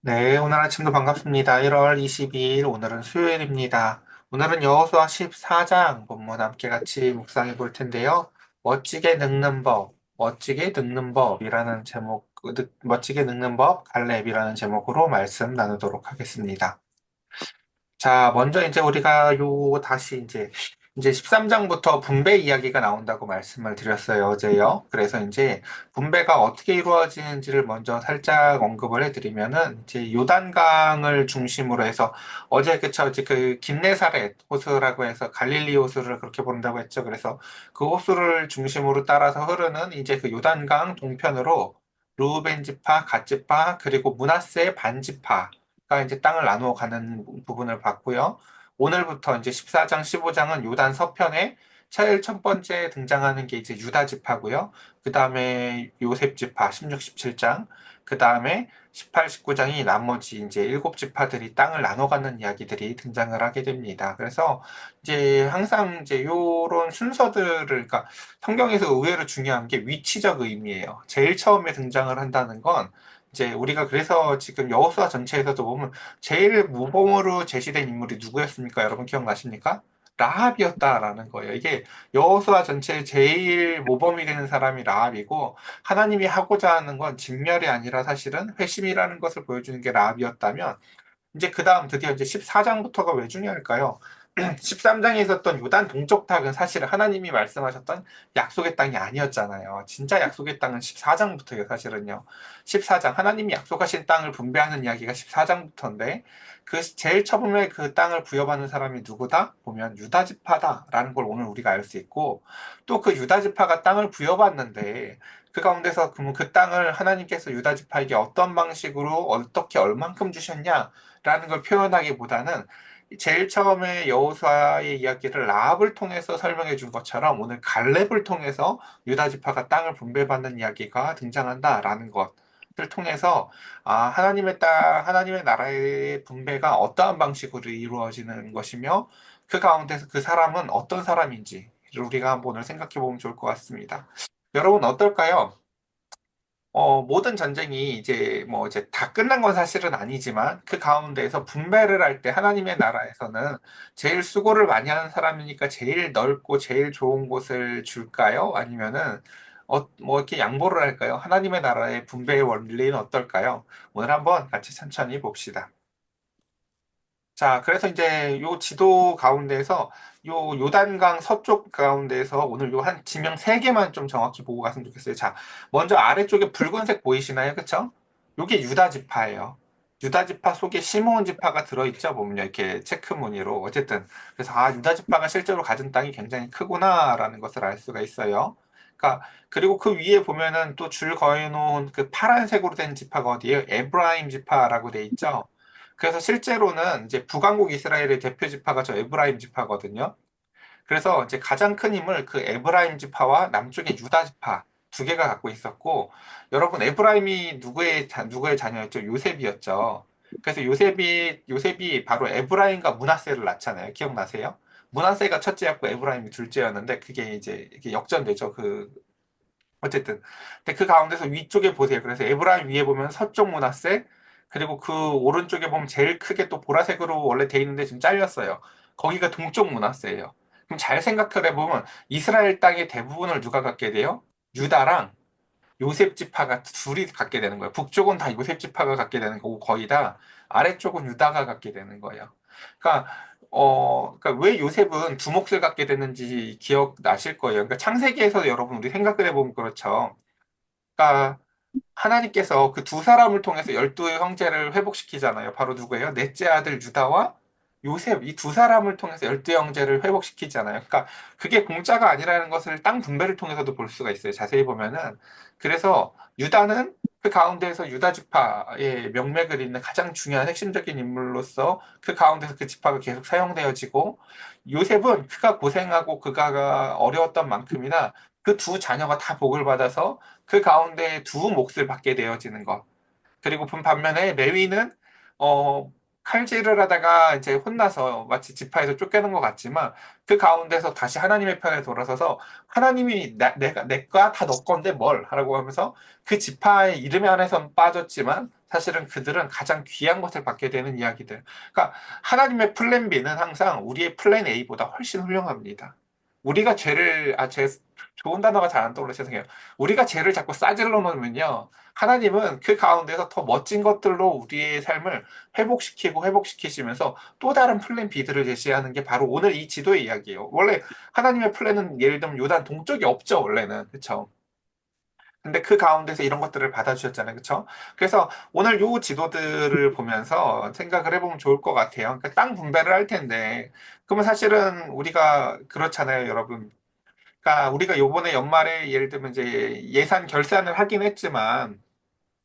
네, 오늘 아침도 반갑습니다. 1월 22일, 오늘은 수요일입니다. 오늘은 여호수아 14장 본문 함께 같이 묵상해 볼 텐데요. 멋지게 늙는 법, 멋지게 늙는 법이라는 제목, 멋지게 늙는 법, 갈렙이라는 제목으로 말씀 나누도록 하겠습니다. 자, 먼저 이제 우리가 다시 이제 13장부터 분배 이야기가 나온다고 말씀을 드렸어요, 어제요. 그래서 이제 분배가 어떻게 이루어지는지를 먼저 살짝 언급을 해드리면은, 이제 요단강을 중심으로 해서, 어제 어제 그 긴네사렛 호수라고 해서 갈릴리 호수를 그렇게 부른다고 했죠. 그래서 그 호수를 중심으로 따라서 흐르는 이제 그 요단강 동편으로 루벤 지파, 갓 지파, 그리고 므낫세 반 지파가 이제 땅을 나누어 가는 부분을 봤고요. 오늘부터 이제 14장, 15장은 요단 서편에 제일 첫 번째 등장하는 게 이제 유다 지파고요. 그 다음에 요셉 지파, 16, 17장. 그 다음에 18, 19장이 나머지 이제 일곱 지파들이 땅을 나눠 갖는 이야기들이 등장을 하게 됩니다. 그래서 이제 항상 이제 요런 순서들을, 그러니까 성경에서 의외로 중요한 게 위치적 의미예요. 제일 처음에 등장을 한다는 건 이제 우리가 그래서 지금 여호수아 전체에서도 보면 제일 모범으로 제시된 인물이 누구였습니까? 여러분 기억나십니까? 라합이었다라는 거예요. 이게 여호수아 전체의 제일 모범이 되는 사람이 라합이고 하나님이 하고자 하는 건 진멸이 아니라 사실은 회심이라는 것을 보여주는 게 라합이었다면 이제 그 다음 드디어 이제 14장부터가 왜 중요할까요? 13장에 있었던 요단 동쪽 탁은 사실 하나님이 말씀하셨던 약속의 땅이 아니었잖아요. 진짜 약속의 땅은 14장부터예요, 사실은요. 14장, 하나님이 약속하신 땅을 분배하는 이야기가 14장부터인데, 그 제일 처음에 그 땅을 부여받는 사람이 누구다? 보면 유다지파다라는 걸 오늘 우리가 알 수 있고, 또 그 유다지파가 땅을 부여받는데, 그 가운데서 그러면 그 땅을 하나님께서 유다지파에게 어떤 방식으로 어떻게 얼만큼 주셨냐라는 걸 표현하기보다는 제일 처음에 여호수아의 이야기를 라합을 통해서 설명해 준 것처럼 오늘 갈렙을 통해서 유다 지파가 땅을 분배받는 이야기가 등장한다라는 것을 통해서 하나님의 땅, 하나님의 나라의 분배가 어떠한 방식으로 이루어지는 것이며 그 가운데서 그 사람은 어떤 사람인지 우리가 한번 오늘 생각해 보면 좋을 것 같습니다. 여러분 어떨까요? 모든 전쟁이 이제 뭐 이제 다 끝난 건 사실은 아니지만 그 가운데에서 분배를 할 때 하나님의 나라에서는 제일 수고를 많이 하는 사람이니까 제일 넓고 제일 좋은 곳을 줄까요? 아니면은 뭐 이렇게 양보를 할까요? 하나님의 나라의 분배의 원리는 어떨까요? 오늘 한번 같이 천천히 봅시다. 자, 그래서 이제 요 지도 가운데서 요 요단강 서쪽 가운데서 오늘 요 한 지명 세 개만 좀 정확히 보고 갔으면 좋겠어요. 자, 먼저 아래쪽에 붉은색 보이시나요? 그쵸? 요게 유다 지파예요. 유다 지파 속에 시므온 지파가 들어있죠. 보면 이렇게 체크 무늬로. 어쨌든 그래서 유다 지파가 실제로 가진 땅이 굉장히 크구나라는 것을 알 수가 있어요. 그러니까 그리고 그 위에 보면은 또 줄 그어놓은 그 파란색으로 된 지파가 어디예요? 에브라임 지파라고 돼 있죠. 그래서 실제로는 이제 북왕국 이스라엘의 대표 지파가 저 에브라임 지파거든요. 그래서 이제 가장 큰 힘을 그 에브라임 지파와 남쪽의 유다 지파 두 개가 갖고 있었고, 여러분 에브라임이 누구의 자녀였죠? 요셉이었죠. 그래서 요셉이 바로 에브라임과 므낫세를 낳잖아요. 기억나세요? 므낫세가 첫째였고 에브라임이 둘째였는데 그게 이제 이렇게 역전되죠. 어쨌든. 근데 그 가운데서 위쪽에 보세요. 그래서 에브라임 위에 보면 서쪽 문화세, 그리고 그 오른쪽에 보면 제일 크게 또 보라색으로 원래 돼 있는데 지금 잘렸어요. 거기가 동쪽 문화세예요. 그럼 잘 생각을 해보면 이스라엘 땅의 대부분을 누가 갖게 돼요? 유다랑 요셉 지파가 둘이 갖게 되는 거예요. 북쪽은 다 요셉 지파가 갖게 되는 거고 거의 다 아래쪽은 유다가 갖게 되는 거예요. 그러니까 그러니까 왜 요셉은 두 몫을 갖게 됐는지 기억나실 거예요. 그러니까 창세기에서 여러분 우리 생각을 해보면 그렇죠. 그러니까 하나님께서 그 두 사람을 통해서 열두 형제를 회복시키잖아요. 바로 누구예요? 넷째 아들 유다와 요셉 이 두 사람을 통해서 열두 형제를 회복시키잖아요. 그러니까 그게 공짜가 아니라는 것을 땅 분배를 통해서도 볼 수가 있어요. 자세히 보면은 그래서 유다는 그 가운데에서 유다 지파의 명맥을 잇는 가장 중요한 핵심적인 인물로서 그 가운데서 그 지파가 계속 사용되어지고 요셉은 그가 고생하고 그가 어려웠던 만큼이나 그 두 자녀가 다 복을 받아서 그 가운데 두 몫을 받게 되어지는 것. 그리고 반면에 레위는 어, 칼질을 하다가 이제 혼나서 마치 지파에서 쫓겨난 것 같지만 그 가운데서 다시 하나님의 편에 돌아서서 하나님이 내가 다 너 건데 뭘 하라고 하면서 그 지파의 이름에 한해선 빠졌지만 사실은 그들은 가장 귀한 것을 받게 되는 이야기들. 그러니까 하나님의 플랜 B는 항상 우리의 플랜 A보다 훨씬 훌륭합니다. 우리가 좋은 단어가 잘 안 떠올라 죄송해요. 우리가 죄를 자꾸 싸질러 놓으면요. 하나님은 그 가운데서 더 멋진 것들로 우리의 삶을 회복시키시면서 또 다른 플랜 B들을 제시하는 게 바로 오늘 이 지도의 이야기예요. 원래 하나님의 플랜은 예를 들면 요단 동쪽이 없죠, 원래는. 그쵸? 근데 그 가운데서 이런 것들을 받아주셨잖아요. 그쵸? 그래서 오늘 요 지도들을 보면서 생각을 해보면 좋을 것 같아요. 그러니까 땅 분배를 할 텐데, 그러면 사실은 우리가 그렇잖아요, 여러분. 그러니까 우리가 요번에 연말에 예를 들면 이제 예산 결산을 하긴 했지만,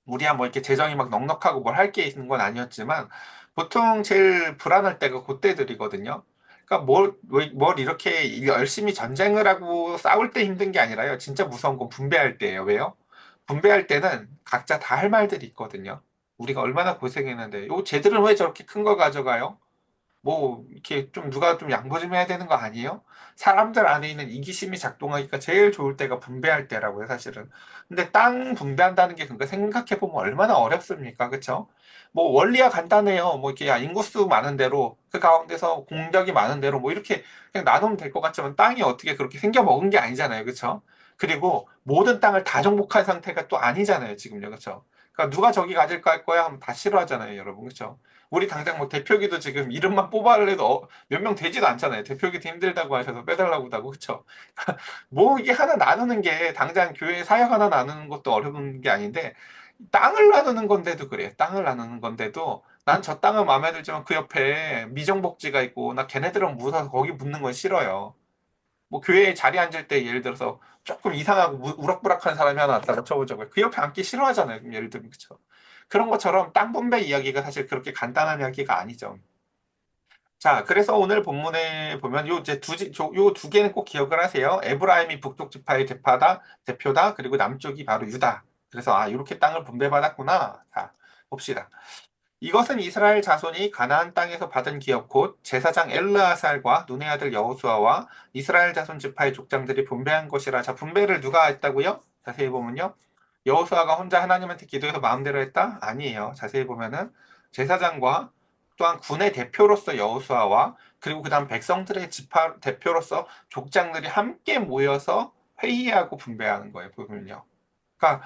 우리야 뭐 이렇게 재정이 막 넉넉하고 뭘 할 게 있는 건 아니었지만 보통 제일 불안할 때가 그때들이거든요. 그러니까 뭘 이렇게 열심히 전쟁을 하고 싸울 때 힘든 게 아니라요. 진짜 무서운 건 분배할 때예요. 왜요? 분배할 때는 각자 다 할 말들이 있거든요. 우리가 얼마나 고생했는데, 요 쟤들은 왜 저렇게 큰 걸 가져가요? 뭐 이렇게 좀 누가 좀 양보 좀 해야 되는 거 아니에요? 사람들 안에 있는 이기심이 작동하기가 제일 좋을 때가 분배할 때라고요, 사실은. 근데 땅 분배한다는 게 그러니까 생각해 보면 얼마나 어렵습니까? 그쵸? 뭐 원리야 간단해요. 뭐 이렇게 야, 인구수 많은 대로 그 가운데서 공격이 많은 대로 뭐 이렇게 그냥 나누면 될 것 같지만 땅이 어떻게 그렇게 생겨 먹은 게 아니잖아요. 그쵸? 그리고 모든 땅을 다 정복한 상태가 또 아니잖아요, 지금요. 그쵸? 그러니까 누가 저기 가질 거 할 거야 하면 다 싫어하잖아요, 여러분. 그쵸? 우리 당장 뭐 대표기도 지금 이름만 뽑아달래도 몇 명 되지도 않잖아요. 대표기도 힘들다고 하셔서 빼달라고 하고 그쵸? 뭐 이게 하나 나누는 게 당장 교회 사역 하나 나누는 것도 어려운 게 아닌데 땅을 나누는 건데도 그래. 땅을 나누는 건데도 난 저 땅은 마음에 들지만 그 옆에 미정복지가 있고 나 걔네들은 무서워서 거기 붙는 건 싫어요. 뭐 교회에 자리 앉을 때 예를 들어서 조금 이상하고 우락부락한 사람이 하나 왔다고 쳐보자고요. 그 옆에 앉기 싫어하잖아요. 그럼 예를 들면 그쵸? 그런 것처럼 땅 분배 이야기가 사실 그렇게 간단한 이야기가 아니죠. 자, 그래서 오늘 본문에 보면 요 두 개는 꼭 기억을 하세요. 에브라임이 북쪽 지파의 대표다. 그리고 남쪽이 바로 유다. 그래서 아, 이렇게 땅을 분배받았구나. 자, 봅시다. 이것은 이스라엘 자손이 가나안 땅에서 받은 기업 곧 제사장 엘르아살과 눈의 아들 여호수아와 이스라엘 자손 지파의 족장들이 분배한 것이라. 자, 분배를 누가 했다고요? 자세히 보면요. 여호수아가 혼자 하나님한테 기도해서 마음대로 했다? 아니에요. 자세히 보면은 제사장과 또한 군의 대표로서 여호수아와 그리고 그다음 백성들의 지파 대표로서 족장들이 함께 모여서 회의하고 분배하는 거예요. 보면요. 그러니까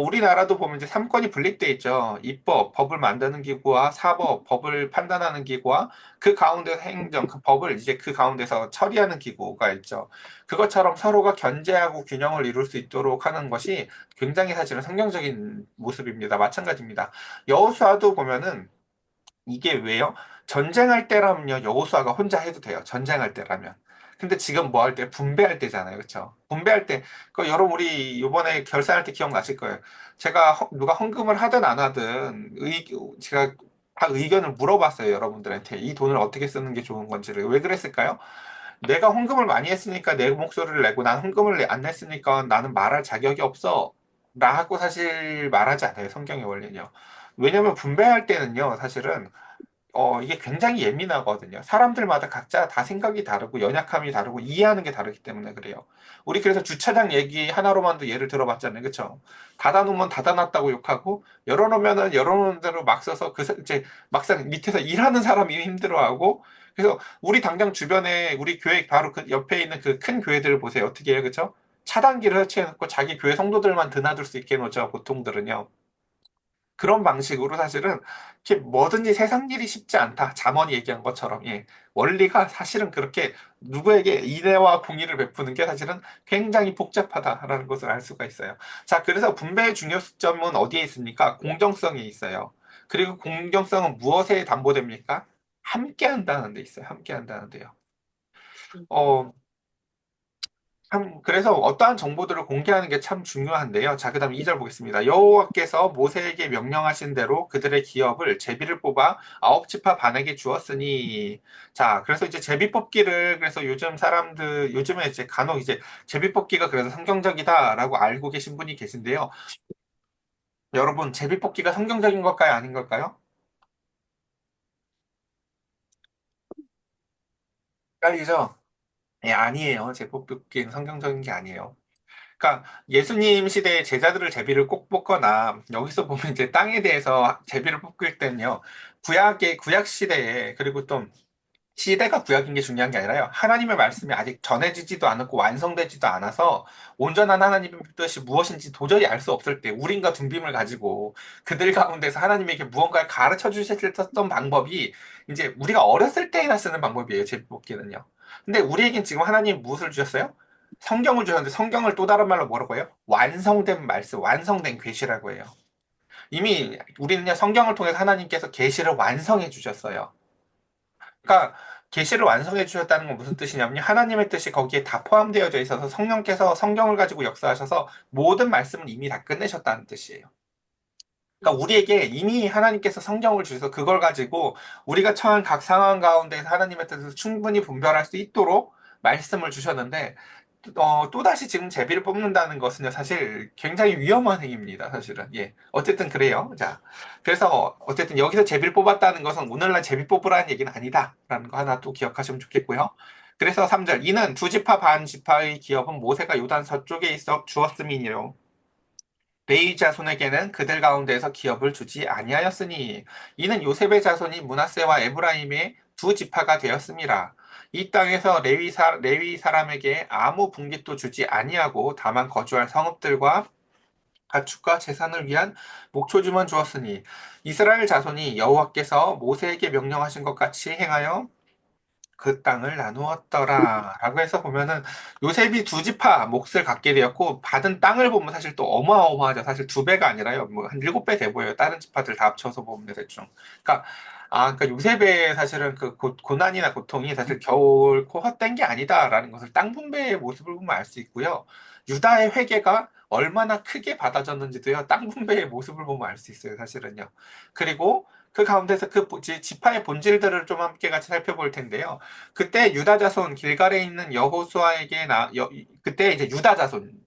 우리나라도 보면 이제 삼권이 분립돼 있죠. 입법, 법을 만드는 기구와 사법, 법을 판단하는 기구와 그 가운데서 행정, 그 법을 이제 그 가운데서 처리하는 기구가 있죠. 그것처럼 서로가 견제하고 균형을 이룰 수 있도록 하는 것이 굉장히 사실은 성경적인 모습입니다. 마찬가지입니다. 여호수아도 보면은 이게 왜요? 전쟁할 때라면요, 여호수아가 혼자 해도 돼요. 전쟁할 때라면. 근데 지금 뭐 할 때? 분배할 때잖아요. 그쵸? 분배할 때, 여러분, 우리 이번에 결산할 때 기억나실 거예요. 제가 누가 헌금을 하든 안 하든, 제가 다 의견을 물어봤어요. 여러분들한테. 이 돈을 어떻게 쓰는 게 좋은 건지를. 왜 그랬을까요? 내가 헌금을 많이 했으니까 내 목소리를 내고, 난 헌금을 안 냈으니까 나는 말할 자격이 없어. 라고 사실 말하지 않아요. 성경의 원리는요. 왜냐면 분배할 때는요, 사실은 이게 굉장히 예민하거든요. 사람들마다 각자 다 생각이 다르고 연약함이 다르고 이해하는 게 다르기 때문에 그래요. 우리 그래서 주차장 얘기 하나로만도 예를 들어봤잖아요. 그쵸? 닫아놓으면 닫아놨다고 욕하고 열어놓으면은 열어놓은 대로 막 써서 이제 막상 밑에서 일하는 사람이 힘들어하고 그래서 우리 당장 주변에 우리 교회 바로 그 옆에 있는 그 큰 교회들을 보세요. 어떻게 해요? 그쵸? 차단기를 설치해놓고 자기 교회 성도들만 드나들 수 있게 해놓죠. 보통들은요. 그런 방식으로 사실은 이렇게 뭐든지 세상 일이 쉽지 않다. 잠언이 얘기한 것처럼 예. 원리가 사실은 그렇게 누구에게 인애와 공의를 베푸는 게 사실은 굉장히 복잡하다라는 것을 알 수가 있어요. 자, 그래서 분배의 중요점은 어디에 있습니까? 공정성에 있어요. 그리고 공정성은 무엇에 담보됩니까? 함께 한다는 데 있어요. 함께 한다는 데요. 어, 그래서 어떠한 정보들을 공개하는 게 참 중요한데요. 자, 그다음 2절 보겠습니다. 여호와께서 모세에게 명령하신 대로 그들의 기업을 제비를 뽑아 아홉 지파 반에게 주었으니. 자, 그래서 이제 제비 뽑기를 그래서 요즘에 이제 간혹 이제 제비 뽑기가 그래서 성경적이다라고 알고 계신 분이 계신데요. 여러분, 제비 뽑기가 성경적인 걸까요? 아닌 걸까요? 헷갈리죠? 예, 아니에요. 제법 뽑기는 성경적인 게 아니에요. 그러니까 예수님 시대에 제자들을 제비를 꼭 뽑거나 여기서 보면 이제 땅에 대해서 제비를 뽑을 때는요. 구약 시대에 그리고 또 시대가 구약인 게 중요한 게 아니라요. 하나님의 말씀이 아직 전해지지도 않았고 완성되지도 않아서 온전한 하나님의 뜻이 무엇인지 도저히 알 수 없을 때 우린과 둔빔을 가지고 그들 가운데서 하나님에게 무언가를 가르쳐 주셨던 방법이 이제 우리가 어렸을 때에나 쓰는 방법이에요. 제비뽑기는요. 근데 우리에겐 지금 하나님이 무엇을 주셨어요? 성경을 주셨는데 성경을 또 다른 말로 뭐라고 해요? 완성된 말씀, 완성된 계시라고 해요. 이미 우리는요 성경을 통해서 하나님께서 계시를 완성해 주셨어요. 그러니까 계시를 완성해 주셨다는 건 무슨 뜻이냐면요. 하나님의 뜻이 거기에 다 포함되어져 있어서 성령께서 성경을 가지고 역사하셔서 모든 말씀을 이미 다 끝내셨다는 뜻이에요. 그러니까 우리에게 이미 하나님께서 성경을 주셔서 그걸 가지고 우리가 처한 각 상황 가운데서 하나님의 뜻을 충분히 분별할 수 있도록 말씀을 주셨는데 또다시 지금 제비를 뽑는다는 것은요, 사실 굉장히 위험한 행위입니다, 사실은. 예. 어쨌든 그래요. 자. 그래서, 어쨌든 여기서 제비를 뽑았다는 것은 오늘날 제비 뽑으라는 얘기는 아니다라는 거 하나 또 기억하시면 좋겠고요. 그래서 3절. 이는 두 지파 반 지파의 기업은 모세가 요단 서쪽에 있어 주었음이니로. 레위 자손에게는 그들 가운데에서 기업을 주지 아니하였으니 이는 요셉의 자손이 므낫세와 에브라임의 두 지파가 되었음이라. 이 땅에서 레위 사람에게 아무 분깃도 주지 아니하고 다만 거주할 성읍들과 가축과 재산을 위한 목초지만 주었으니 이스라엘 자손이 여호와께서 모세에게 명령하신 것 같이 행하여 그 땅을 나누었더라. 라고 해서 보면은 요셉이 두 지파 몫을 갖게 되었고 받은 땅을 보면 사실 또 어마어마하죠. 사실 두 배가 아니라요. 뭐 한 일곱 배 돼 보여요. 다른 지파들 다 합쳐서 보면 대충. 그러니까 그러니까 요셉의 사실은 그 고난이나 고통이 사실 결코 헛된 게 아니다라는 것을 땅 분배의 모습을 보면 알 수 있고요. 유다의 회개가 얼마나 크게 받아졌는지도요. 땅 분배의 모습을 보면 알 수 있어요. 사실은요. 그리고 그 가운데서 지파의 본질들을 좀 함께 같이 살펴볼 텐데요. 그때 유다 자손 길갈에 있는 여호수아에게 그때 이제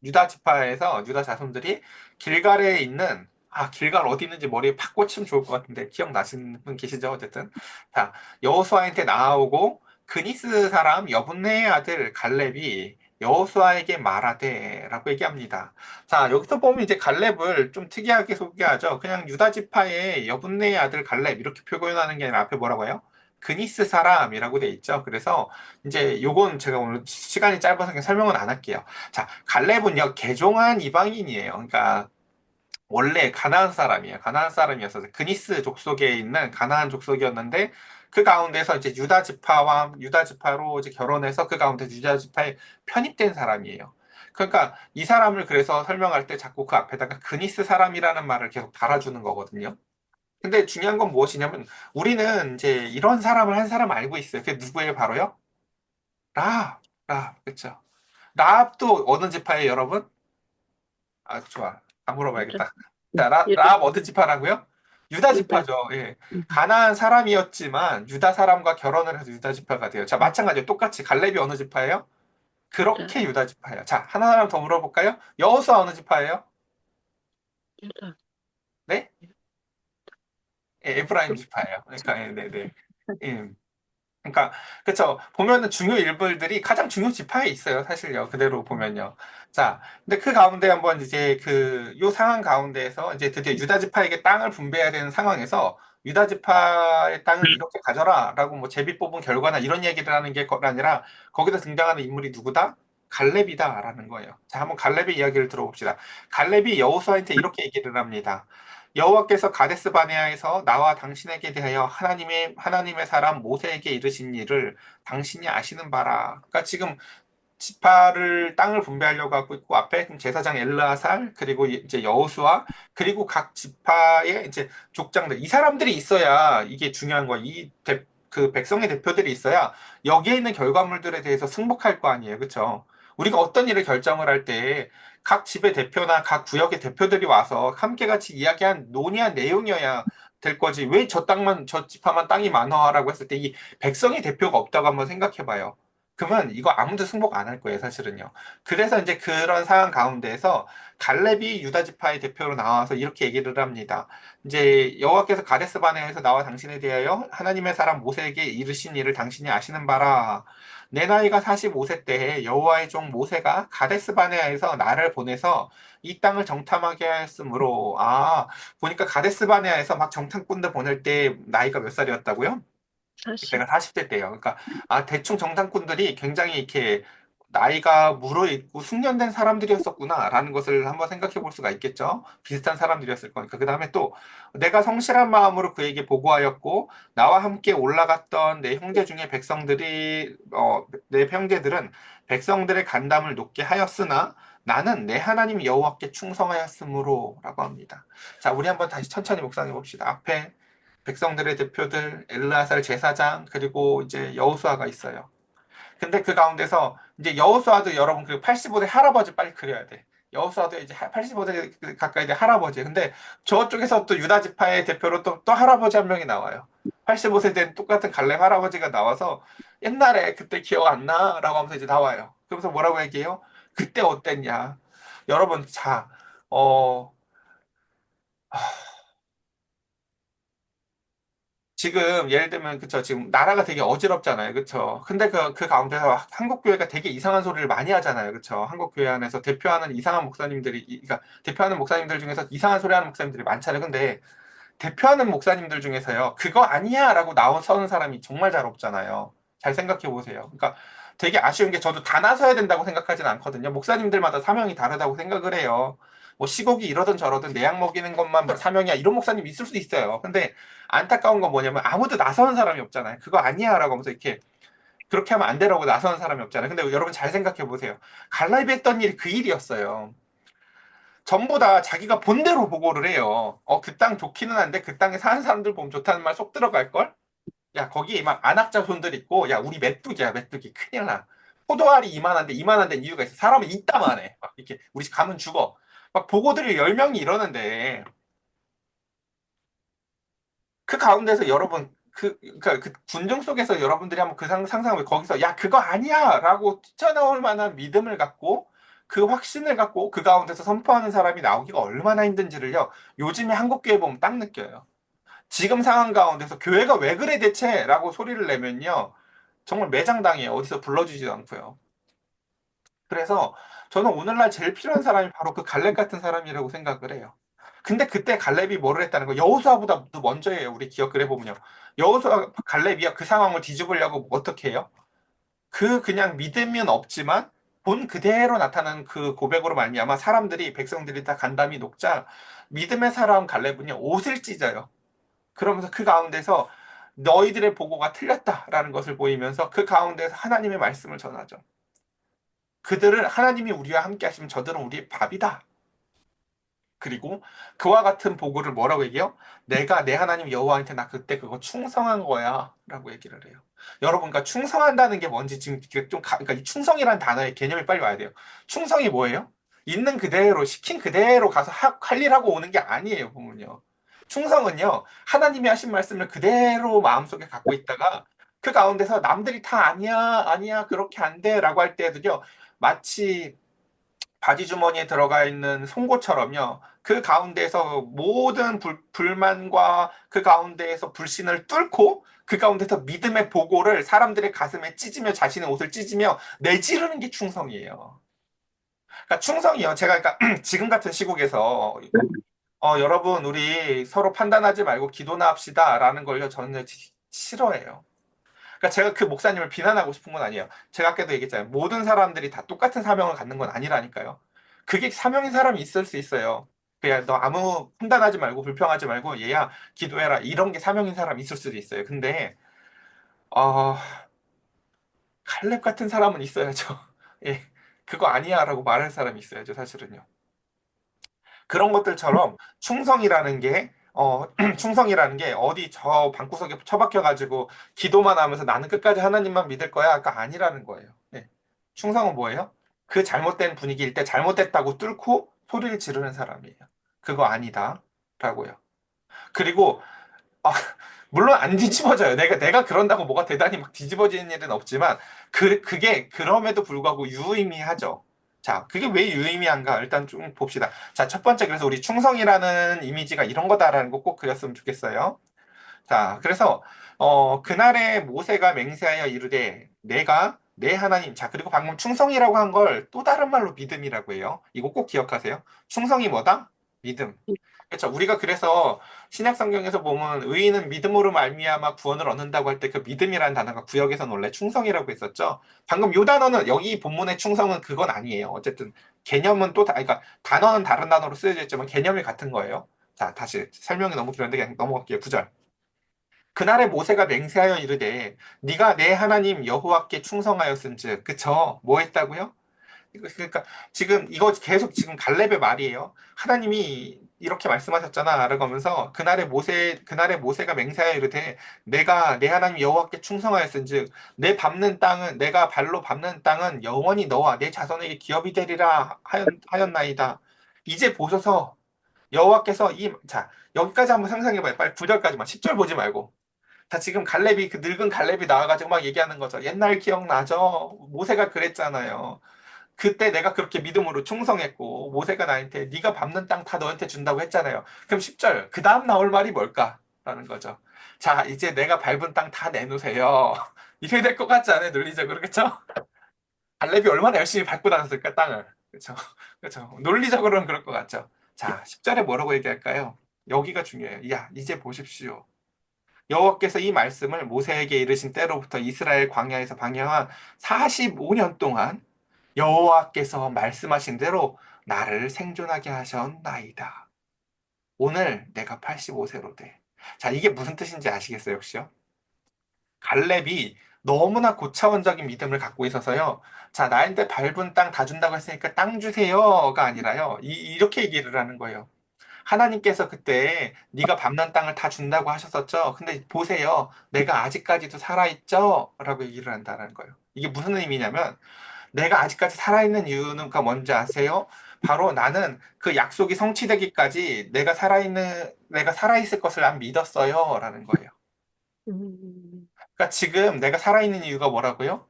유다 지파에서 유다 자손들이 길갈에 있는 길갈 어디 있는지 머리에 팍 꽂히면 좋을 것 같은데 기억나시는 분 계시죠? 어쨌든 자 여호수아한테 나아오고 그니스 사람 여분네의 아들 갈렙이 여호수아에게 말하되라고 얘기합니다. 자, 여기서 보면 이제 갈렙을 좀 특이하게 소개하죠. 그냥 유다 지파의 여분네의 아들 갈렙 이렇게 표현하는 게 아니라 앞에 뭐라고 해요? 그니스 사람이라고 돼 있죠. 그래서 이제 요건 제가 오늘 시간이 짧아서 그냥 설명은 안 할게요. 자, 갈렙은요, 개종한 이방인이에요. 그러니까 원래 가나안 사람이에요. 가나안 사람이었어서 그니스 족속에 있는 가나안 족속이었는데 그 가운데서 이제 유다 지파로 이제 결혼해서 그 가운데 유다 지파에 편입된 사람이에요. 그러니까 이 사람을 그래서 설명할 때 자꾸 그 앞에다가 그니스 사람이라는 말을 계속 달아주는 거거든요. 근데 중요한 건 무엇이냐면 우리는 이제 이런 사람을 한 사람 알고 있어요. 그게 누구예요? 바로요? 라합, 그쵸? 라합도 어느 지파예요, 여러분? 좋아. 다 유다, 물어봐야겠다. 자, 유다, 라합 어느 지파라고요? 유다 유다. 지파죠. 예. 가나안 사람이었지만 유다 사람과 결혼을 해서 유다 지파가 돼요. 자, 마찬가지로 똑같이 갈렙이 어느 지파예요? 유다, 그렇게 유다 지파예요. 자, 하나 더 물어볼까요? 여호수아 어느 지파예요? 유다. 네? 예, 에브라임 지파예요. 그러니까 네. 예. 그러니까 그쵸 보면은 중요 인물들이 가장 중요 지파에 있어요 사실요 그대로 보면요 자 근데 그 가운데 한번 이제 그 요 상황 가운데에서 이제 드디어 유다 지파에게 땅을 분배해야 되는 상황에서 유다 지파의 땅을 이렇게 가져라라고 뭐 제비 뽑은 결과나 이런 얘기를 하는 게 아니라 거기서 등장하는 인물이 누구다? 갈렙이다라는 거예요. 자 한번 갈렙의 이야기를 들어봅시다. 갈렙이 여호수아한테 이렇게 얘기를 합니다. 여호와께서 가데스 바네아에서 나와 당신에게 대하여 하나님의 사람 모세에게 이르신 일을 당신이 아시는 바라. 그러니까 지금 지파를 땅을 분배하려고 하고 있고 앞에 제사장 엘르아살 그리고 이제 여호수아 그리고 각 지파의 이제 족장들 이 사람들이 있어야 이게 중요한 거야. 그 백성의 대표들이 있어야 여기에 있는 결과물들에 대해서 승복할 거 아니에요. 그렇죠? 우리가 어떤 일을 결정을 할 때 각 집의 대표나 각 구역의 대표들이 와서 함께 같이 논의한 내용이어야 될 거지. 왜 저 지파만 땅이 많아라고 했을 때 이 백성의 대표가 없다고 한번 생각해 봐요. 그러면 이거 아무도 승복 안 할 거예요, 사실은요. 그래서 이제 그런 상황 가운데에서 갈렙이 유다 지파의 대표로 나와서 이렇게 얘기를 합니다. 이제 여호와께서 가데스 바네아에서 나와 당신에 대하여 하나님의 사람 모세에게 이르신 일을 당신이 아시는 바라. 내 나이가 45세 때에 여호와의 종 모세가 가데스 바네아에서 나를 보내서 이 땅을 정탐하게 하였으므로 보니까 가데스 바네아에서 막 정탐꾼들 보낼 때 나이가 몇 살이었다고요? 40. 그때가 40대 때예요. 그러니까 대충 정탐꾼들이 굉장히 이렇게 나이가 무르익고 숙련된 사람들이었었구나라는 것을 한번 생각해 볼 수가 있겠죠. 비슷한 사람들이었을 거니까. 그다음에 또 내가 성실한 마음으로 그에게 보고하였고 나와 함께 올라갔던 내 형제 중에 내 형제들은 백성들의 간담을 높게 하였으나 나는 내 하나님 여호와께 충성하였으므로라고 합니다. 자, 우리 한번 다시 천천히 묵상해 봅시다. 앞에 백성들의 대표들 엘르아살 제사장 그리고 이제 여호수아가 있어요. 근데 그 가운데서 이제 여호수아도 여러분 그 85세 할아버지 빨리 그려야 돼. 여호수아도 이제 85세 가까이 된 할아버지. 근데 저쪽에서 또 유다 지파의 대표로 또 할아버지 한 명이 나와요. 85세 된 똑같은 갈렙 할아버지가 나와서 옛날에 그때 기억 안 나? 라고 하면서 이제 나와요. 그러면서 뭐라고 얘기해요? 그때 어땠냐? 여러분, 자, 어, 지금 예를 들면 그쵸 지금 나라가 되게 어지럽잖아요 그쵸 근데 그 가운데서 한국 교회가 되게 이상한 소리를 많이 하잖아요 그쵸 한국 교회 안에서 대표하는 이상한 목사님들이 그러니까 대표하는 목사님들 중에서 이상한 소리 하는 목사님들이 많잖아요 근데 대표하는 목사님들 중에서요, 그거 아니야! 라고 나서는 사람이 정말 잘 없잖아요. 잘 생각해 보세요. 그러니까 되게 아쉬운 게 저도 다 나서야 된다고 생각하진 않거든요. 목사님들마다 사명이 다르다고 생각을 해요. 뭐 시국이 이러든 저러든 내 약 먹이는 것만 뭐 사명이야. 이런 목사님 있을 수 있어요. 근데 안타까운 건 뭐냐면 아무도 나서는 사람이 없잖아요. 그거 아니야! 라고 하면서 이렇게 그렇게 하면 안 되라고 나서는 사람이 없잖아요. 근데 여러분 잘 생각해 보세요. 갈라입이 했던 일이 그 일이었어요. 전부 다 자기가 본대로 보고를 해요. 그 땅 좋기는 한데 그 땅에 사는 사람들 보면 좋다는 말 쏙 들어갈걸? 야, 거기 막 안학자 손들 있고, 야, 우리 메뚜기야, 메뚜기. 큰일 나. 포도알이 이만한데 이만한 데는 이유가 있어. 사람은 이따만 해. 막 이렇게, 우리 집 가면 죽어. 막 보고들이 10명이 이러는데, 그 가운데서 여러분, 그러니까 그 군중 속에서 여러분들이 한번 그 상상을 거기서, 야, 그거 아니야! 라고 뛰쳐나올 만한 믿음을 갖고, 그 확신을 갖고 그 가운데서 선포하는 사람이 나오기가 얼마나 힘든지를요, 요즘에 한국교회 보면 딱 느껴요. 지금 상황 가운데서 교회가 왜 그래 대체? 라고 소리를 내면요, 정말 매장당해요. 어디서 불러주지도 않고요. 그래서 저는 오늘날 제일 필요한 사람이 바로 그 갈렙 같은 사람이라고 생각을 해요. 근데 그때 갈렙이 뭐를 했다는 거, 여호수아보다도 먼저예요. 우리 기억을 해보면요. 여호수아 갈렙이야 그 상황을 뒤집으려고 어떻게 해요? 그냥 믿음은 없지만 본 그대로 나타나는 그 고백으로 말미암아 사람들이 백성들이 다 간담이 녹자 믿음의 사람 갈렙은요 옷을 찢어요. 그러면서 그 가운데서 너희들의 보고가 틀렸다라는 것을 보이면서 그 가운데서 하나님의 말씀을 전하죠. 그들은 하나님이 우리와 함께 하시면 저들은 우리의 밥이다. 그리고 그와 같은 보고를 뭐라고 얘기해요? 내가 내 하나님 여호와한테 나 그때 그거 충성한 거야 라고 얘기를 해요. 여러분, 그러니까 충성한다는 게 뭔지 지금 그러니까 이 충성이라는 단어의 개념이 빨리 와야 돼요. 충성이 뭐예요? 있는 그대로, 시킨 그대로 가서 할 일하고 오는 게 아니에요, 보면요. 충성은요, 하나님이 하신 말씀을 그대로 마음속에 갖고 있다가 그 가운데서 남들이 다 아니야, 아니야, 그렇게 안 돼 라고 할 때도요, 마치 바지 주머니에 들어가 있는 송곳처럼요. 그 가운데서 모든 불만과 그 가운데에서 불신을 뚫고 그 가운데서 믿음의 보고를 사람들의 가슴에 찢으며 자신의 옷을 찢으며 내지르는 게 충성이에요. 그러니까 충성이요. 제가 그러니까 지금 같은 시국에서 여러분 우리 서로 판단하지 말고 기도나 합시다라는 걸요. 저는 싫어해요. 그러니까 제가 그 목사님을 비난하고 싶은 건 아니에요. 제가 아까도 얘기했잖아요. 모든 사람들이 다 똑같은 사명을 갖는 건 아니라니까요. 그게 사명인 사람이 있을 수 있어요. 그냥 너 아무 판단하지 말고 불평하지 말고 얘야 기도해라 이런 게 사명인 사람이 있을 수도 있어요. 근데 어, 칼렙 같은 사람은 있어야죠. 예, 그거 아니야라고 말할 사람이 있어야죠. 사실은요. 그런 것들처럼 충성이라는 게 충성이라는 게 어디 저 방구석에 처박혀가지고 기도만 하면서 나는 끝까지 하나님만 믿을 거야가 아니라는 거예요. 네. 충성은 뭐예요? 그 잘못된 분위기일 때 잘못됐다고 뚫고 소리를 지르는 사람이에요. 그거 아니다라고요. 그리고 아, 물론 안 뒤집어져요. 내가 그런다고 뭐가 대단히 막 뒤집어지는 일은 없지만, 그게 그럼에도 불구하고 유의미하죠. 자, 그게 왜 유의미한가? 일단 좀 봅시다. 자, 첫 번째, 그래서 우리 충성이라는 이미지가 이런 거다라는 거 꼭 그렸으면 좋겠어요. 자, 그래서, 그날에 모세가 맹세하여 이르되, 내가 내 하나님. 자, 그리고 방금 충성이라고 한 걸 또 다른 말로 믿음이라고 해요. 이거 꼭 기억하세요. 충성이 뭐다? 믿음. 그렇죠. 우리가 그래서 신약 성경에서 보면 의인은 믿음으로 말미암아 구원을 얻는다고 할 때 그 믿음이라는 단어가 구역에서는 원래 충성이라고 했었죠. 방금 요 단어는 여기 본문의 충성은 그건 아니에요. 어쨌든 개념은 또 그러니까 단어는 다른 단어로 쓰여져 있지만 개념이 같은 거예요. 자, 다시 설명이 너무 길었는데 그냥 넘어갈게요. 9절. 그날에 모세가 맹세하여 이르되 네가 내 하나님 여호와께 충성하였은즉 그쵸? 뭐 했다고요? 그러니까 지금 이거 계속 지금 갈렙의 말이에요. 하나님이 이렇게 말씀하셨잖아. 라고 하면서 그날에 모세가 맹세하여 이르되 내가 내 하나님 여호와께 충성하였은즉 내 밟는 땅은 내가 발로 밟는 땅은 영원히 너와 내 자손에게 기업이 되리라 하였나이다. 이제 보소서 여호와께서 자 여기까지 한번 상상해봐요. 빨리 9절까지만 10절 보지 말고. 자, 지금 갈렙이 그 늙은 갈렙이 나와가지고 막 얘기하는 거죠. 옛날 기억나죠? 모세가 그랬잖아요. 그때 내가 그렇게 믿음으로 충성했고 모세가 나한테 네가 밟는 땅 다 너한테 준다고 했잖아요. 그럼 10절 그 다음 나올 말이 뭘까? 라는 거죠. 자, 이제 내가 밟은 땅 다 내놓으세요. 이래야 될 것 같지 않아요? 논리적으로 그렇죠? 갈렙이 얼마나 열심히 밟고 다녔을까 땅을. 그렇죠? 그렇죠? 논리적으로는 그럴 것 같죠. 자, 10절에 뭐라고 얘기할까요? 여기가 중요해요. 야, 이제 보십시오. 여호와께서 이 말씀을 모세에게 이르신 때로부터 이스라엘 광야에서 방영한 45년 동안 여호와께서 말씀하신 대로 나를 생존하게 하셨나이다. 오늘 내가 85세로 돼. 자, 이게 무슨 뜻인지 아시겠어요, 혹시요? 갈렙이 너무나 고차원적인 믿음을 갖고 있어서요. 자, 나한테 밟은 땅 다 준다고 했으니까 땅 주세요가 아니라요. 이렇게 얘기를 하는 거예요. 하나님께서 그때 네가 밟는 땅을 다 준다고 하셨었죠. 근데 보세요. 내가 아직까지도 살아있죠? 라고 얘기를 한다는 거예요. 이게 무슨 의미냐면 내가 아직까지 살아있는 이유는 뭔지 아세요? 바로 나는 그 약속이 성취되기까지 내가 살아있을 것을 난 믿었어요. 라는 거예요. 음, 그러니까 지금 내가 살아있는 이유가 뭐라고요?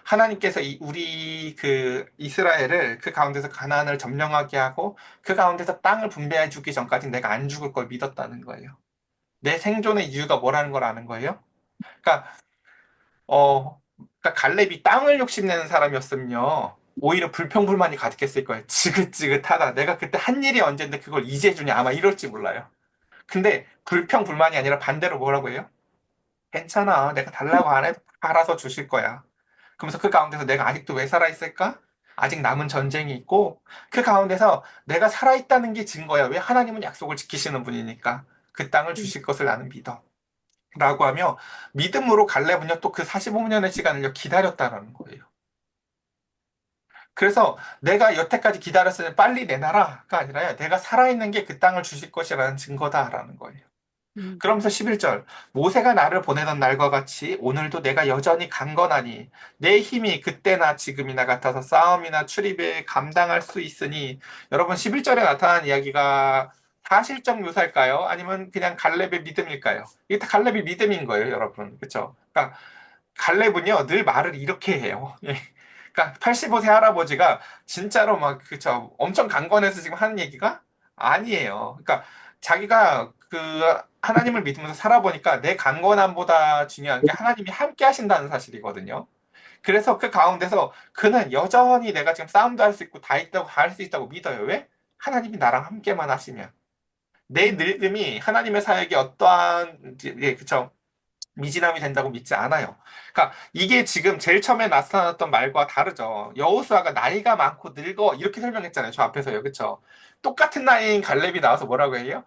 하나님께서 우리 그 이스라엘을 그 가운데서 가나안을 점령하게 하고 그 가운데서 땅을 분배해 주기 전까지 내가 안 죽을 걸 믿었다는 거예요. 내 생존의 이유가 뭐라는 걸 아는 거예요? 그러니까 그러니까 갈렙이 땅을 욕심내는 사람이었으면요. 오히려 불평불만이 가득했을 거예요. 지긋지긋하다. 내가 그때 한 일이 언젠데 그걸 이제 주냐. 아마 이럴지 몰라요. 근데 불평불만이 아니라 반대로 뭐라고 해요? 괜찮아. 내가 달라고 안 해도 알아서 주실 거야. 그러면서 그 가운데서 내가 아직도 왜 살아있을까? 아직 남은 전쟁이 있고, 그 가운데서 내가 살아있다는 게 증거야. 왜 하나님은 약속을 지키시는 분이니까. 그 땅을 음, 주실 것을 나는 믿어. 라고 하며, 믿음으로 갈렙은요, 또 그 45년의 시간을 기다렸다라는 거예요. 그래서 내가 여태까지 기다렸으니 빨리 내놔라가 아니라요. 내가 살아있는 게 그 땅을 주실 것이라는 증거다라는 거예요. 음, 그러면서 11절 모세가 나를 보내던 날과 같이 오늘도 내가 여전히 강건하니 내 힘이 그때나 지금이나 같아서 싸움이나 출입에 감당할 수 있으니 여러분 11절에 나타난 이야기가 사실적 묘사일까요? 아니면 그냥 갈렙의 믿음일까요? 이게 다 갈렙의 믿음인 거예요, 여러분. 그렇죠? 그러니까 갈렙은요 늘 말을 이렇게 해요. 예. 그러니까 85세 할아버지가 진짜로 막 그쵸 엄청 강건해서 지금 하는 얘기가 아니에요. 그러니까 자기가 그 하나님을 믿으면서 살아보니까 내 강건함보다 중요한 게 하나님이 함께 하신다는 사실이거든요. 그래서 그 가운데서 그는 여전히 내가 지금 싸움도 할 수 있고 다 할 수 있다고 믿어요. 왜? 하나님이 나랑 함께만 하시면. 내 음, 늙음이 하나님의 사역에 어떠한, 예, 그쵸. 미진함이 된다고 믿지 않아요. 그러니까 이게 지금 제일 처음에 나타났던 말과 다르죠. 여호수아가 나이가 많고 늙어 이렇게 설명했잖아요. 저 앞에서요. 그쵸? 똑같은 나이인 갈렙이 나와서 뭐라고 해요?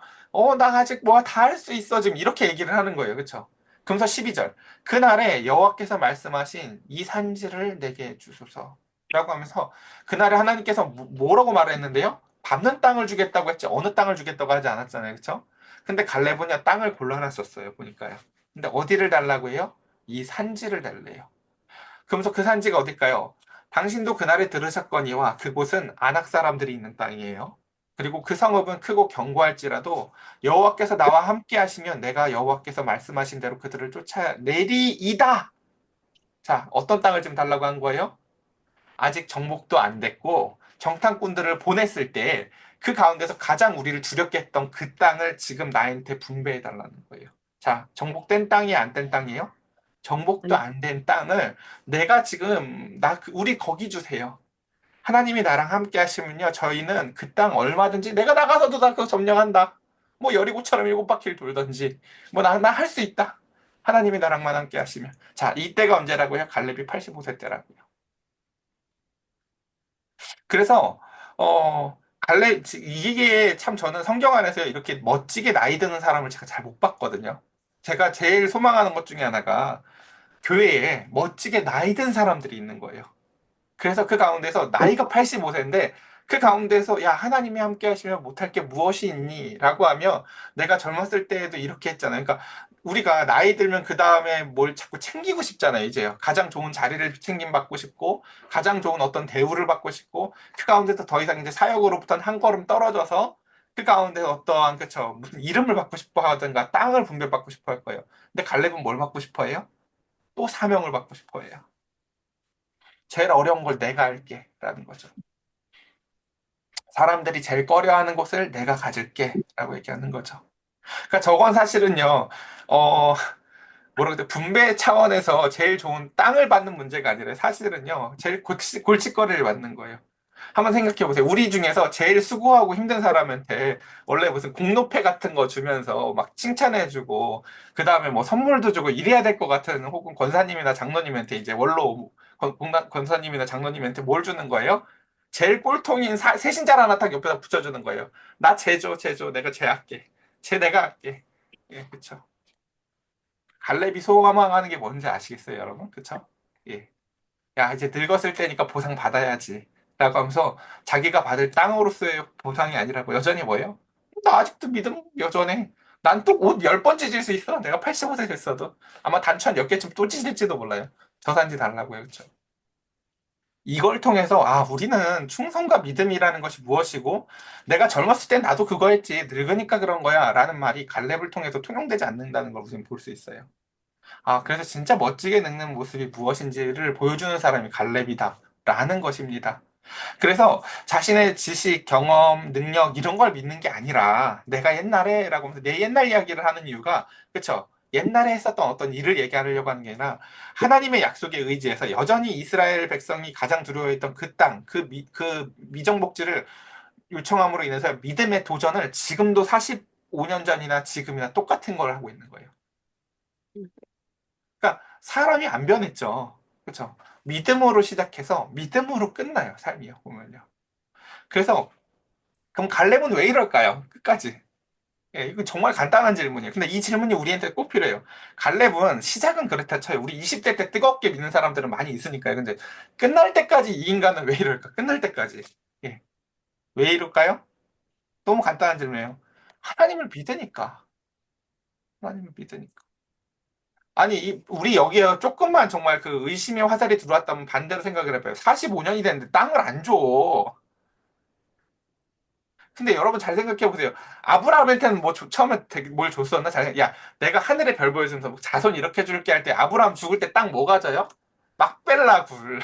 나 아직 뭐 다 할 수 있어. 지금 이렇게 얘기를 하는 거예요. 그쵸? 그러면서 12절. 그날에 여호와께서 말씀하신 이 산지를 내게 주소서. 라고 하면서 그날에 하나님께서 뭐라고 말했는데요? 밟는 땅을 주겠다고 했지 어느 땅을 주겠다고 하지 않았잖아요. 그쵸? 근데 갈렙은요 땅을 골라놨었어요. 보니까요. 근데 어디를 달라고 해요? 이 산지를 달래요. 그러면서 그 산지가 어딜까요? 당신도 그날에 들으셨거니와 그곳은 아낙 사람들이 있는 땅이에요. 그리고 그 성읍은 크고 견고할지라도 여호와께서 나와 함께 하시면 내가 여호와께서 말씀하신 대로 그들을 쫓아내리이다. 자, 어떤 땅을 지금 달라고 한 거예요? 아직 정복도 안 됐고 정탐꾼들을 보냈을 때 그 가운데서 가장 우리를 두렵게 했던 그 땅을 지금 나한테 분배해 달라는 거예요. 자, 정복된 땅이 안 된 땅이에요? 정복도 아니, 안 된 땅을 내가 지금 우리 거기 주세요. 하나님이 나랑 함께 하시면요. 저희는 그 땅 얼마든지 내가 나가서도 다 그거 점령한다. 뭐 여리고처럼 일곱 바퀴를 돌던지 뭐 나 할 수 있다. 하나님이 나랑만 함께 하시면. 자, 이때가 언제라고요? 갈렙이 85세 때라고요. 그래서 이게 참 저는 성경 안에서 이렇게 멋지게 나이 드는 사람을 제가 잘 못 봤거든요. 제가 제일 소망하는 것 중에 하나가 교회에 멋지게 나이 든 사람들이 있는 거예요. 그래서 그 가운데서 나이가 85세인데 그 가운데서 야 하나님이 함께 하시면 못할 게 무엇이 있니? 라고 하며 내가 젊었을 때에도 이렇게 했잖아요. 그러니까 우리가 나이 들면 그 다음에 뭘 자꾸 챙기고 싶잖아요. 이제 가장 좋은 자리를 챙김받고 싶고 가장 좋은 어떤 대우를 받고 싶고 그 가운데서 더 이상 이제 사역으로부터는 한 걸음 떨어져서 그 가운데 어떠한 그쵸 무슨 이름을 받고 싶어 하든가 땅을 분별받고 싶어 할 거예요. 근데 갈렙은 뭘 받고 싶어 해요? 또 사명을 받고 싶어 해요. 제일 어려운 걸 내가 할게 라는 거죠. 사람들이 제일 꺼려하는 곳을 내가 가질게 라고 얘기하는 거죠. 그러니까 저건 사실은요, 어, 뭐라 그래, 분배 차원에서 제일 좋은 땅을 받는 문제가 아니라 사실은요, 제일 골칫거리를 받는 거예요. 한번 생각해 보세요. 우리 중에서 제일 수고하고 힘든 사람한테 원래 무슨 공로패 같은 거 주면서 막 칭찬해주고, 그 다음에 뭐 선물도 주고 이래야 될 것 같은 혹은 권사님이나 장로님한테 이제 원로 권사님이나 장로님한테 뭘 주는 거예요? 제일 꼴통인 세신자 하나 딱 옆에다 붙여주는 거예요. 나 제조, 제조, 내가 제할게. 제 내가 할게. 예, 그쵸. 갈래비 소망하는 게 뭔지 아시겠어요, 여러분? 그쵸? 예. 야, 이제 늙었을 때니까 보상 받아야지. 라고 하면서 자기가 받을 땅으로서의 보상이 아니라고 여전히 뭐예요? 나 아직도 믿음 여전해. 난 또 옷 10번 찢을 수 있어. 내가 85세 됐어도. 아마 단추 한 몇 개쯤 또 찢을지도 몰라요. 저산지 달라고요. 그쵸? 이걸 통해서 아, 우리는 충성과 믿음이라는 것이 무엇이고 내가 젊었을 땐 나도 그거 했지. 늙으니까 그런 거야. 라는 말이 갈렙을 통해서 통용되지 않는다는 걸 우리는 볼 수 있어요. 아, 그래서 진짜 멋지게 늙는 모습이 무엇인지를 보여주는 사람이 갈렙이다. 라는 것입니다. 그래서 자신의 지식, 경험, 능력 이런 걸 믿는 게 아니라 내가 옛날에 라고 하면서 내 옛날 이야기를 하는 이유가 그쵸? 옛날에 했었던 어떤 일을 얘기하려고 하는 게 아니라 하나님의 약속에 의지해서 여전히 이스라엘 백성이 가장 두려워했던 그 땅, 그 미정복지를 요청함으로 인해서 믿음의 도전을 지금도 45년 전이나 지금이나 똑같은 걸 하고 있는 거예요. 그러니까 사람이 안 변했죠. 그렇죠? 믿음으로 시작해서 믿음으로 끝나요, 삶이요, 보면요. 그래서 그럼 갈렙은 왜 이럴까요? 끝까지. 예, 이거 정말 간단한 질문이에요. 근데 이 질문이 우리한테 꼭 필요해요. 갈렙은 시작은 그렇다 쳐요. 우리 20대 때 뜨겁게 믿는 사람들은 많이 있으니까요. 근데 끝날 때까지 이 인간은 왜 이럴까? 끝날 때까지. 예. 왜 이럴까요? 너무 간단한 질문이에요. 하나님을 믿으니까. 하나님을 믿으니까. 아니, 우리 여기에 조금만 정말 그 의심의 화살이 들어왔다면 반대로 생각을 해봐요. 45년이 됐는데 땅을 안 줘. 근데 여러분 잘 생각해 보세요. 아브라함한테는 뭐 처음에 되게 뭘 줬었나? 야, 내가 하늘의 별 보여주면서 뭐 자손 이렇게 줄게 할 때 아브라함 죽을 때 땅 뭐 가져요? 막벨라 굴.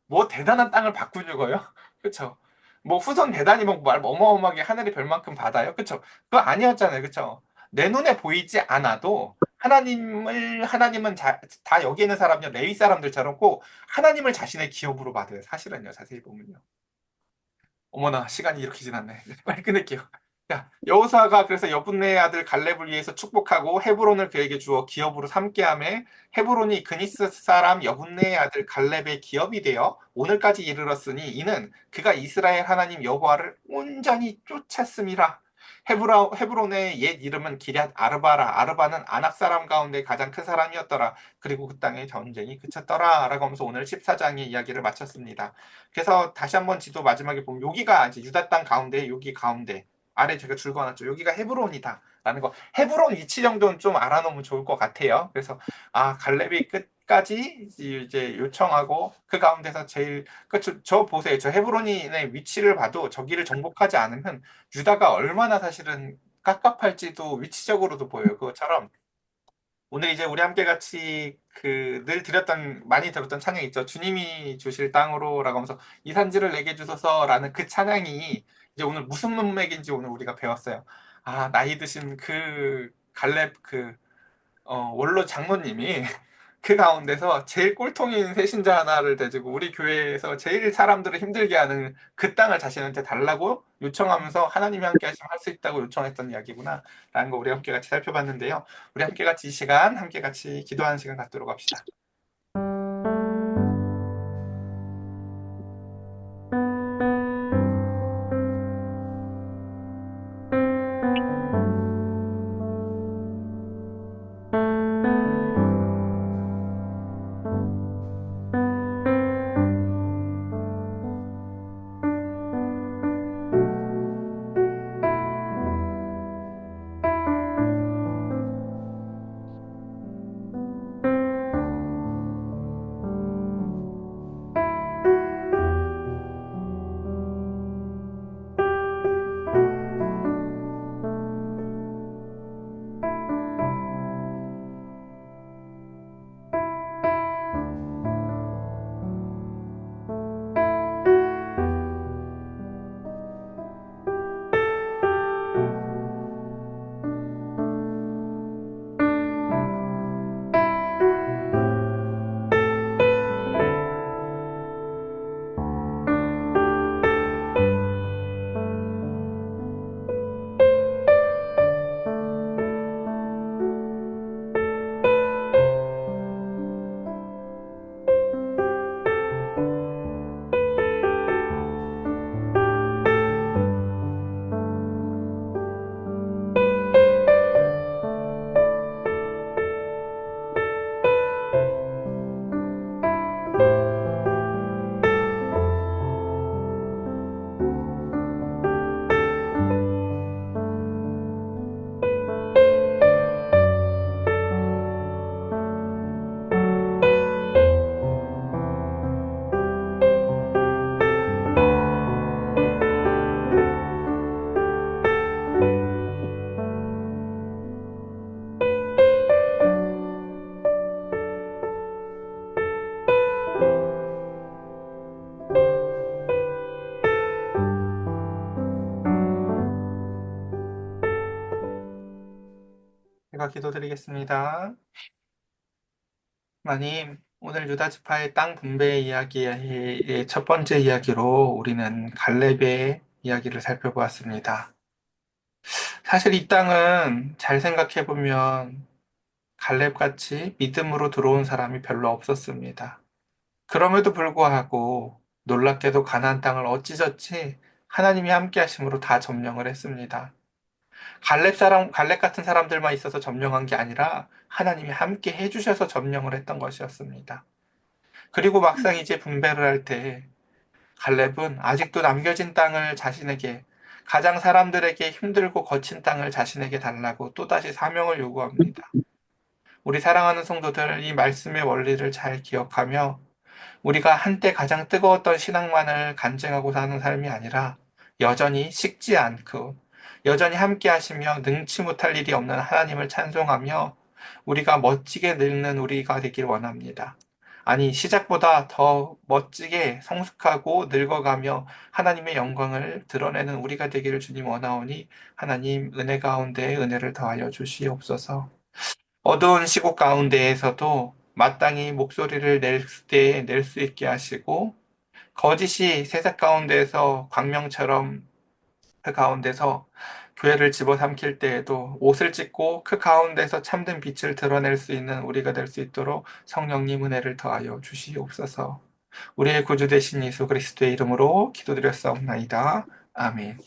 뭐 대단한 땅을 받고 죽어요? 그쵸? 뭐 후손 대단히 뭐 어마어마하게 하늘의 별만큼 받아요? 그쵸? 그거 아니었잖아요. 그쵸? 내 눈에 보이지 않아도 하나님은 다 여기 있는 사람요 레위 사람들처럼 꼭 하나님을 자신의 기업으로 받아요. 사실은요. 자세히 보면요. 어머나 시간이 이렇게 지났네. 빨리 끊을게요. 자, 여호수아가 그래서 여분네의 아들 갈렙을 위해서 축복하고 헤브론을 그에게 주어 기업으로 삼게 하매 헤브론이 그니스 사람 여분네의 아들 갈렙의 기업이 되어 오늘까지 이르렀으니 이는 그가 이스라엘 하나님 여호와를 온전히 쫓았음이라. 헤브론의 옛 이름은 기럇 아르바라. 아르바는 아낙 사람 가운데 가장 큰 사람이었더라. 그리고 그 땅에 전쟁이 그쳤더라. 라고 하면서 오늘 14장의 이야기를 마쳤습니다. 그래서 다시 한번 지도 마지막에 보면 여기가 이제 유다 땅 가운데 여기 가운데 아래 제가 줄거놨죠. 여기가 헤브론이다. 라는 거. 헤브론 위치 정도는 좀 알아놓으면 좋을 것 같아요. 그래서 아 갈렙이 끝까지 이제 요청하고 그 가운데서 제일 저 보세요. 저 헤브론의 위치를 봐도 저기를 정복하지 않으면 유다가 얼마나 사실은 깝깝할지도 위치적으로도 보여요. 그것처럼 오늘 이제 우리 함께 같이 그 늘 드렸던 많이 들었던 찬양 있죠. 주님이 주실 땅으로라고 하면서 이 산지를 내게 주소서라는 그 찬양이 이제 오늘 무슨 문맥인지 오늘 우리가 배웠어요. 아, 나이 드신 그 갈렙 원로 장로님이 그 가운데서 제일 꼴통인 새신자 하나를 대지고 우리 교회에서 제일 사람들을 힘들게 하는 그 땅을 자신한테 달라고 요청하면서 하나님이 함께 하시면 할 수 있다고 요청했던 이야기구나 라는 거 우리 함께 같이 살펴봤는데요. 우리 함께 같이 이 시간 함께 같이 기도하는 시간 갖도록 합시다. 제가 기도드리겠습니다. 하나님, 오늘 유다 지파의 땅 분배 이야기의 첫 번째 이야기로 우리는 갈렙의 이야기를 살펴보았습니다. 사실 이 땅은 잘 생각해 보면 갈렙같이 믿음으로 들어온 사람이 별로 없었습니다. 그럼에도 불구하고 놀랍게도 가나안 땅을 어찌저찌 하나님이 함께 하심으로 다 점령을 했습니다. 갈렙 같은 사람들만 있어서 점령한 게 아니라 하나님이 함께 해주셔서 점령을 했던 것이었습니다. 그리고 막상 이제 분배를 할 때 갈렙은 아직도 남겨진 땅을 자신에게 가장 사람들에게 힘들고 거친 땅을 자신에게 달라고 또다시 사명을 요구합니다. 우리 사랑하는 성도들, 이 말씀의 원리를 잘 기억하며 우리가 한때 가장 뜨거웠던 신앙만을 간증하고 사는 삶이 아니라 여전히 식지 않고 여전히 함께 하시며 능치 못할 일이 없는 하나님을 찬송하며 우리가 멋지게 늙는 우리가 되길 원합니다. 아니, 시작보다 더 멋지게 성숙하고 늙어가며 하나님의 영광을 드러내는 우리가 되기를 주님 원하오니 하나님 은혜 가운데 은혜를 더하여 주시옵소서. 어두운 시국 가운데에서도 마땅히 목소리를 낼 때 낼 수 있게 하시고 거짓이 세상 가운데서 광명처럼 그 가운데서 교회를 집어삼킬 때에도 옷을 찢고 그 가운데서 참된 빛을 드러낼 수 있는 우리가 될 수 있도록 성령님 은혜를 더하여 주시옵소서. 우리의 구주 되신 예수 그리스도의 이름으로 기도드렸사옵나이다. 아멘.